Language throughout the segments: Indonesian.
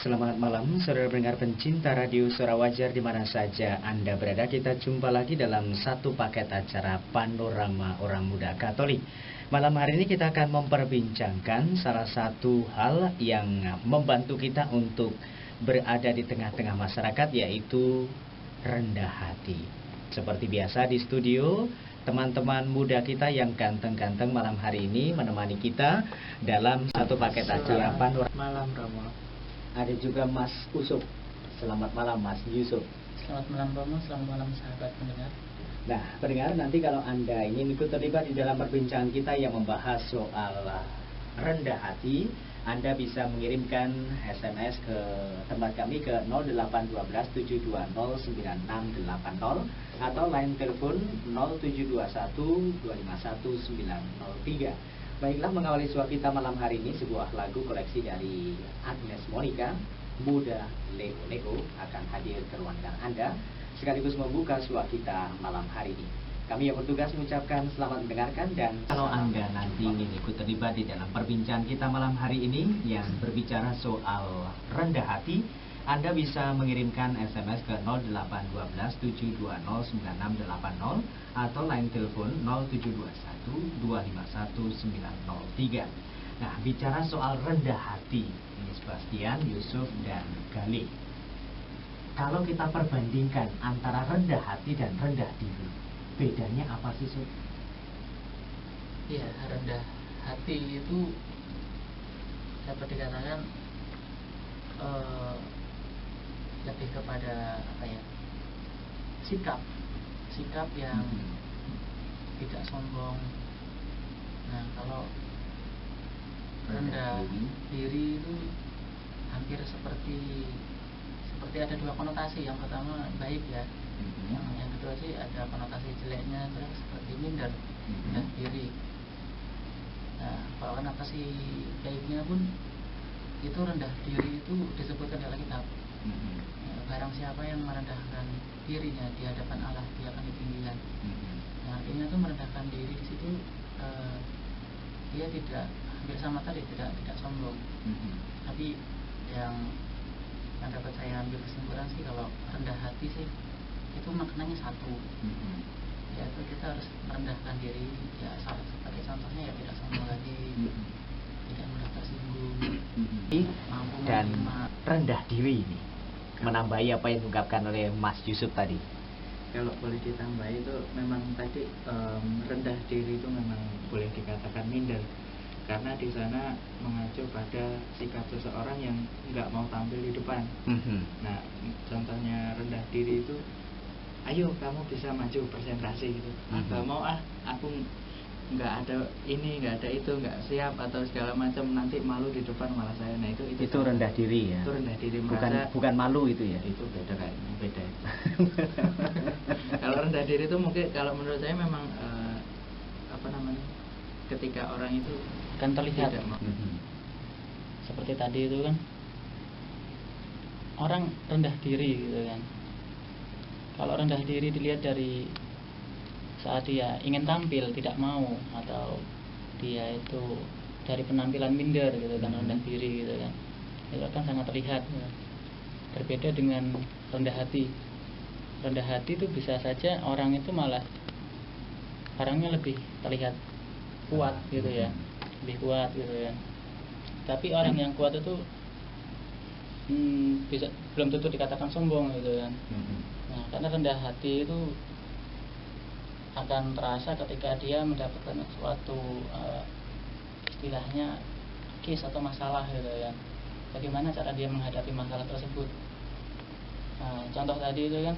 Selamat malam, saudara pendengar pencinta Radio Suara Wajar di mana saja Anda berada. Kita jumpa lagi dalam satu paket acara Panorama Orang Muda Katolik. Malam hari ini kita akan memperbincangkan salah satu hal yang membantu kita untuk berada di tengah-tengah masyarakat, yaitu rendah hati. Seperti biasa di studio, teman-teman muda kita yang ganteng-ganteng malam hari ini menemani kita dalam satu paket acara Panorama. Malam Romo. Ada juga Mas Usop. Selamat malam Mas Yusuf. Selamat malam Romo, selamat malam sahabat pendengar. Nah, pendengar, nanti kalau Anda ingin ikut terlibat di dalam perbincangan kita yang membahas soal rendah hati, Anda bisa mengirimkan SMS ke tempat kami ke 0812 720 9680 atau line telepon 0721 251 903. Baiklah, mengawali suara kita malam hari ini sebuah lagu koleksi dari Agnes Monica, Muda Lego Lego, akan hadir ke ruangan Anda sekaligus membuka suara kita malam hari ini. Kami yang bertugas mengucapkan selamat mendengarkan, dan kalau Anda nanti ingin ikut terlibat di dalam perbincangan kita malam hari ini yang berbicara soal rendah hati, Anda bisa mengirimkan SMS ke 0812 720 9680 atau line telepon 0721 251 903. Nah, bicara soal rendah hati, ini Sebastian, Yusuf, dan Galih. Kalau kita perbandingkan antara rendah hati dan rendah diri, bedanya apa sih, Sob? Iya, rendah hati itu dapat dikatakan lebih kepada apa ya? Sikap yang tidak sombong. Nah, kalau rendah diri itu hampir seperti ada dua konotasi. Yang pertama baik ya, yang kedua sih ada konotasi jeleknya, terus seperti minder, rendah diri. Nah, kalau konotasi baiknya pun itu rendah diri itu disebutkan dalam kitab. Barang siapa yang merendahkan dirinya di hadapan Allah, dia akan ditinggikan. Nah, artinya itu merendahkan diri di situ, dia tidak, hampir sama tadi, tidak sombong. Tapi yang dapat saya ambil kesimpulan sih, kalau rendah hati sih itu maknanya satu, yaitu kita harus merendahkan diri. Ya, sebagai contohnya ya tidak sombong lagi, tidak mudah tersinggung, mampu dan menerima. rendah diri ini menambahi apa yang diungkapkan oleh Mas Yusuf tadi. Kalau boleh ditambah itu memang tadi rendah diri itu memang boleh dikatakan minder, karena di sana mengacu pada sikap seseorang yang nggak mau tampil di depan. Nah, contohnya rendah diri itu, ayo kamu bisa maju presentasi gitu, nggak mau aku nggak ada ini, nggak ada itu, nggak siap atau segala macam, nanti malu di depan malah saya. Nah, itu rendah diri ya. Itu rendah diri, merasa bukan malu itu ya. Itu beda kayaknya, beda. Kalau rendah diri itu mungkin kalau menurut saya memang apa namanya, ketika orang itu Kan terlihat tidak seperti tadi itu kan, orang rendah diri gitu kan. Kalau rendah diri dilihat dari saat dia ingin tampil tidak mau, atau dia itu dari penampilan minder gitu kan, rendah diri gitu kan, itu kan sangat terlihat ya. Berbeda dengan rendah hati. Rendah hati itu bisa saja orang itu malah orangnya lebih terlihat kuat gitu ya, lebih kuat gitu ya. Tapi orang yang kuat itu bisa belum tentu dikatakan sombong gitu kan. Nah, karena rendah hati itu akan terasa ketika dia mendapatkan suatu istilahnya case atau masalah gitu ya. Bagaimana cara dia menghadapi masalah tersebut. Nah, contoh tadi itu kan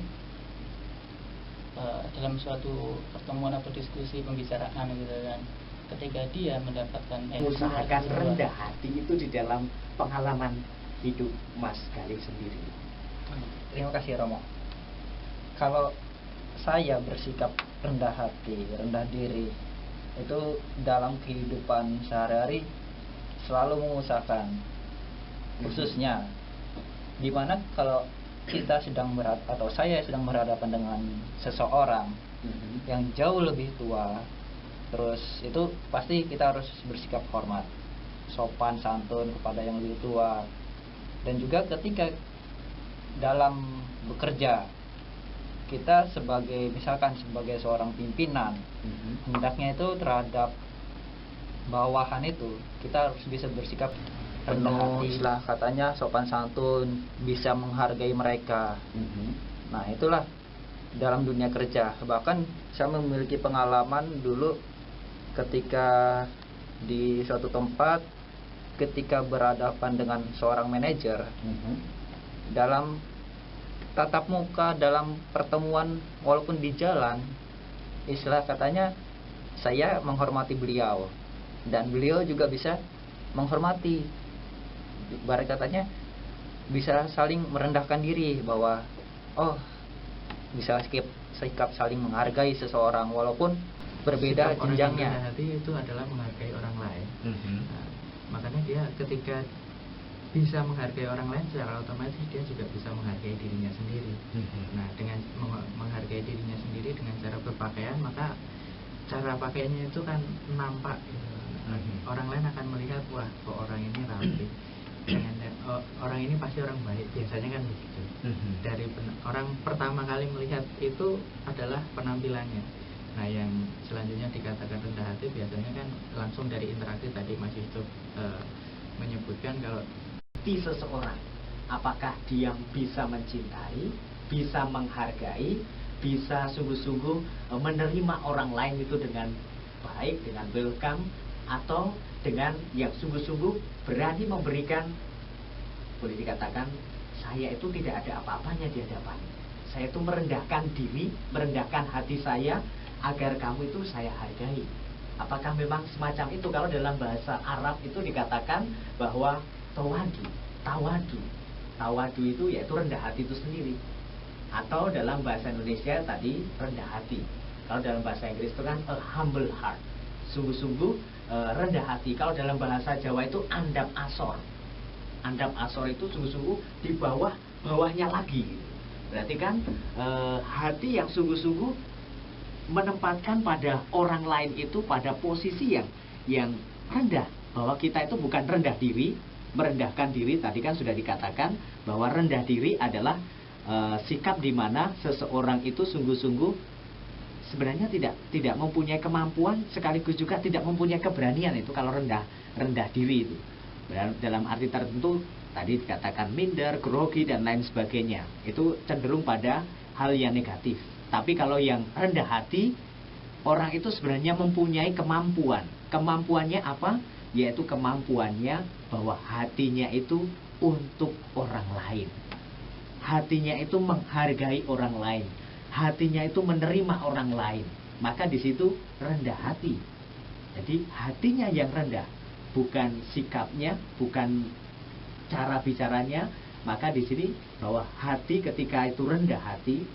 dalam suatu pertemuan atau diskusi pembicaraan gitu kan, ketika dia mendapatkan usahakan rendah hati itu di dalam pengalaman hidup Mas Galih sendiri. Terima kasih Romo. Kalau saya bersikap rendah hati, rendah diri, itu dalam kehidupan sehari-hari selalu mengusahakan, khususnya dimana kalau kita sedang atau saya sedang berhadapan dengan seseorang yang jauh lebih tua, terus itu pasti kita harus bersikap hormat, sopan santun kepada yang lebih tua. Dan juga ketika dalam bekerja, kita misalkan sebagai seorang pimpinan, hendaknya itu terhadap bawahan itu kita harus bisa bersikap rendah hati, istilah katanya sopan santun, bisa menghargai mereka. Nah, itulah dalam dunia kerja. Bahkan saya memiliki pengalaman dulu ketika di suatu tempat, ketika berhadapan dengan seorang manajer, dalam tatap muka, dalam pertemuan walaupun di jalan, istilah katanya saya menghormati beliau dan beliau juga bisa menghormati. Ibarat katanya bisa saling merendahkan diri, bahwa bisa sikap saling menghargai seseorang walaupun berbeda jenjangnya. Orang yang rendah hati itu adalah menghargai orang lain. Nah, makanya dia ketika bisa menghargai orang lain, secara otomatis dia juga bisa menghargai dirinya sendiri. Nah, dengan menghargai dirinya sendiri dengan cara berpakaian, maka cara pakaiannya itu kan nampak gitu. Orang lain akan melihat, wah kok orang ini rapi, orang ini pasti orang baik, biasanya kan begitu. Dari orang pertama kali melihat itu adalah penampilannya. Nah, yang selanjutnya dikatakan rendah hati biasanya kan langsung dari interaksi. Tadi Mas Yusuf menyebutkan kalau di seseorang, apakah dia bisa mencintai, bisa menghargai, bisa sungguh-sungguh menerima orang lain itu dengan baik, dengan welcome, atau dengan yang sungguh-sungguh berani memberikan, boleh dikatakan saya itu tidak ada apa-apanya di hadapan, saya itu merendahkan diri, merendahkan hati saya agar kamu itu saya hargai. Apakah memang semacam itu? Kalau dalam bahasa Arab itu dikatakan bahwa tawadu itu yaitu rendah hati itu sendiri. Atau dalam bahasa Indonesia tadi rendah hati. Kalau dalam bahasa Inggris itu kan a humble heart, sungguh-sungguh rendah hati. Kalau dalam bahasa Jawa itu andap asor. Andap asor itu sungguh-sungguh di bawahnya lagi. Berarti kan hati yang sungguh-sungguh menempatkan pada orang lain itu pada posisi yang rendah, bahwa kita itu bukan rendah diri, merendahkan diri. Tadi kan sudah dikatakan bahwa rendah diri adalah sikap di mana seseorang itu sungguh-sungguh sebenarnya tidak mempunyai kemampuan, sekaligus juga tidak mempunyai keberanian. Itu kalau rendah diri itu dalam arti tertentu tadi dikatakan minder, grogi dan lain sebagainya, itu cenderung pada hal yang negatif. Tapi kalau yang rendah hati, orang itu sebenarnya mempunyai kemampuan. Kemampuannya apa? Yaitu kemampuannya bahwa hatinya itu untuk orang lain. Hatinya itu menghargai orang lain. Hatinya itu menerima orang lain. Maka di situ rendah hati. Jadi hatinya yang rendah, bukan sikapnya, bukan cara bicaranya. Maka di sini bahwa hati ketika itu rendah hati,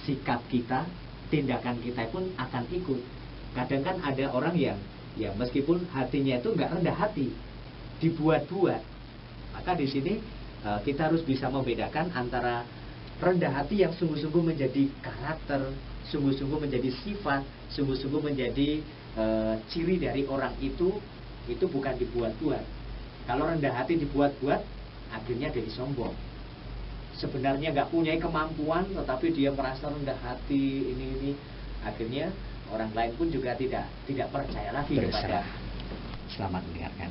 sikap kita, tindakan kita pun akan ikut. Kadang kan ada orang yang meskipun hatinya itu nggak rendah hati, dibuat-buat. Maka di sini kita harus bisa membedakan antara rendah hati yang sungguh-sungguh menjadi karakter, sungguh-sungguh menjadi sifat, sungguh-sungguh menjadi ciri dari orang itu bukan dibuat-buat. Kalau rendah hati dibuat-buat, akhirnya jadi sombong. Sebenarnya nggak punya kemampuan, tetapi dia merasa rendah hati, ini akhirnya orang lain pun juga tidak percaya lagi kepada. Selamat mendengarkan.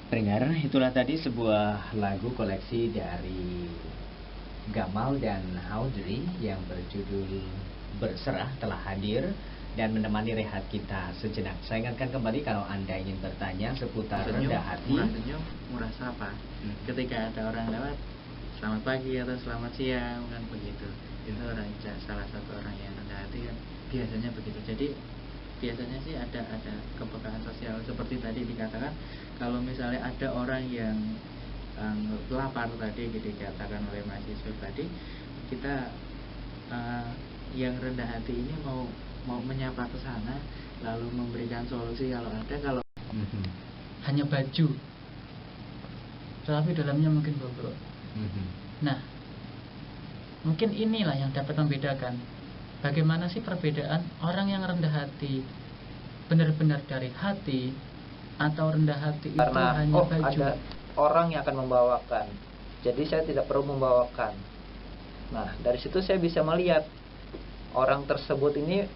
Pendengar, itulah tadi sebuah lagu koleksi dari Gamal dan Audrey yang berjudul Berserah telah hadir dan menemani rehat kita sejenak. Saya ingatkan kembali kalau Anda ingin bertanya seputar rendah hati, murah sapa. Ketika ada orang lewat, selamat pagi atau selamat siang, kan begitu. Itu salah satu orang yang rendah hati kan biasanya begitu. Jadi biasanya sih ada kepekaan sosial seperti tadi dikatakan. Kalau misalnya ada orang yang lapar tadi dikatakan oleh Mas Yusuf tadi, kita yang rendah hati ini mau menyapa ke sana lalu memberikan solusi kalau ada. Kalau hanya baju, tetapi dalamnya mungkin bobrok. Nah, mungkin inilah yang dapat membedakan bagaimana sih perbedaan orang yang rendah hati benar-benar dari hati, atau rendah hati itu Karena hanya baju. ada orang yang akan membawakan, jadi saya tidak perlu membawakan. Nah, dari situ saya bisa melihat orang tersebut ini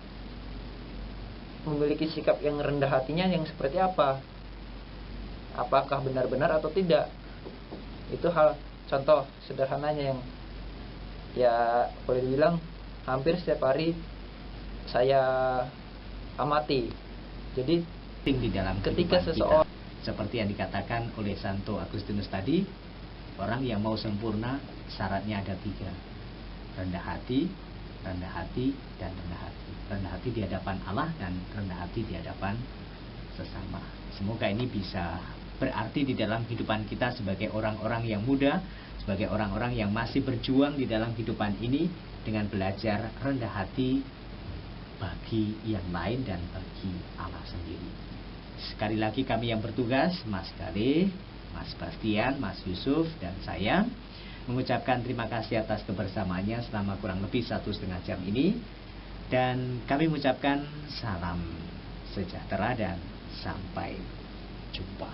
memiliki sikap yang rendah hatinya yang seperti apa, apakah benar-benar atau tidak. Itu hal contoh sederhananya yang ya boleh dibilang hampir setiap hari saya amati. Jadi Di dalam ketika kehidupan seseorang kita, seperti yang dikatakan oleh Santo Agustinus tadi, orang yang mau sempurna syaratnya ada 3: rendah hati, dan rendah hati. Rendah hati di hadapan Allah dan rendah hati di hadapan sesama. Semoga ini bisa berarti di dalam kehidupan kita sebagai orang-orang yang muda, sebagai orang-orang yang masih berjuang di dalam kehidupan ini, dengan belajar rendah hati bagi yang lain dan bagi Allah sendiri. Sekali lagi kami yang bertugas, Mas Galih, Mas Bastian, Mas Yusuf, dan saya mengucapkan terima kasih atas kebersamaannya selama kurang lebih 1,5 jam ini. Dan kami mengucapkan salam sejahtera dan sampai jumpa.